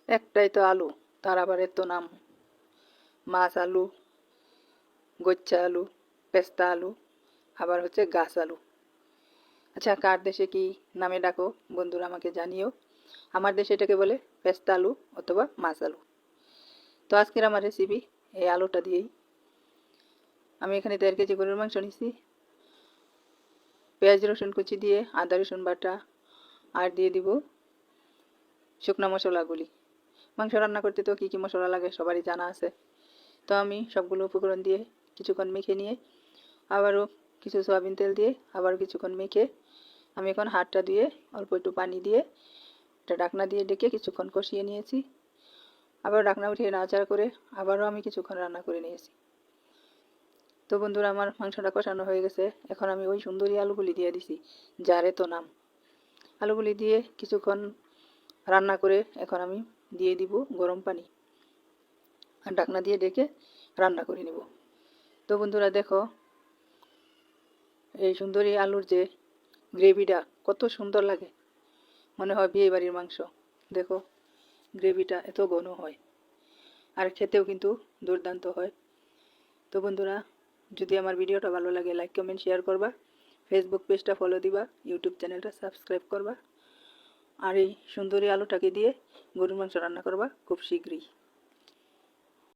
একটাই তো আলু, তার আবার এত নাম। মাছ আলু, গচ্চা আলু, পেস্তা আলু, আবার হচ্ছে গাছ আলু। আচ্ছা, কার দেশে কি নামে ডাকো বন্ধুরা আমাকে জানিও। আমার দেশে এটাকে বলে পেস্তা আলু অথবা মাছ আলু। তো আজকের আমার রেসিপি এই আলুটা দিয়েই। আমি এখানে 1.5 কেজি গরুর মাংস নিছি। পেঁয়াজ রসুন কুচি দিয়ে আদা রসুন বাটা আর দিয়ে দিব শুকনো মশলাগুলি। মাংস রান্না করতে তো কী কী মশলা লাগে সবারই জানা আছে। তো আমি সবগুলো উপকরণ দিয়ে কিছুক্ষণ মেখে নিয়ে আবারও কিছু সয়াবিন তেল দিয়ে আবারও কিছুক্ষণ মেখে আমি এখন হাতটা দিয়ে অল্প একটু পানি দিয়ে একটা ঢাকনা দিয়ে ডেকে কিছুক্ষণ কষিয়ে নিয়েছি। আবার ঢাকনা উঠিয়ে নাড়াচাড়া করে আবারও আমি কিছুক্ষণ রান্না করে নিয়েছি। তো বন্ধুরা, আমার মাংসটা কষানো হয়ে গেছে। এখন আমি ওই সুন্দরী আলুগুলি দিয়ে দিছি, যার এত নাম। আলুগুলি দিয়ে কিছুক্ষণ রান্না করে এখন আমি দিয়ে দিব গরম পানি আর ঢাকনা দিয়ে ডেকে রান্না করে নেব। তো বন্ধুরা দেখো, এই সুন্দরী আলুর যে গ্রেভিটা কত সুন্দর লাগে, মনে হয় বিয়ে বাড়ির মাংস। দেখো গ্রেভিটা এত ঘন হয় আর খেতেও কিন্তু দুর্দান্ত হয়। তো বন্ধুরা, যদি আমার ভিডিওটা ভালো লাগে লাইক কমেন্ট শেয়ার করবা, ফেসবুক পেজটা ফলো দিবা, ইউটিউব চ্যানেলটা সাবস্ক্রাইব করবা আর এই সুন্দরী আলুটাকে দিয়ে গরুর মাংস রান্না করবা খুব শীঘ্রই।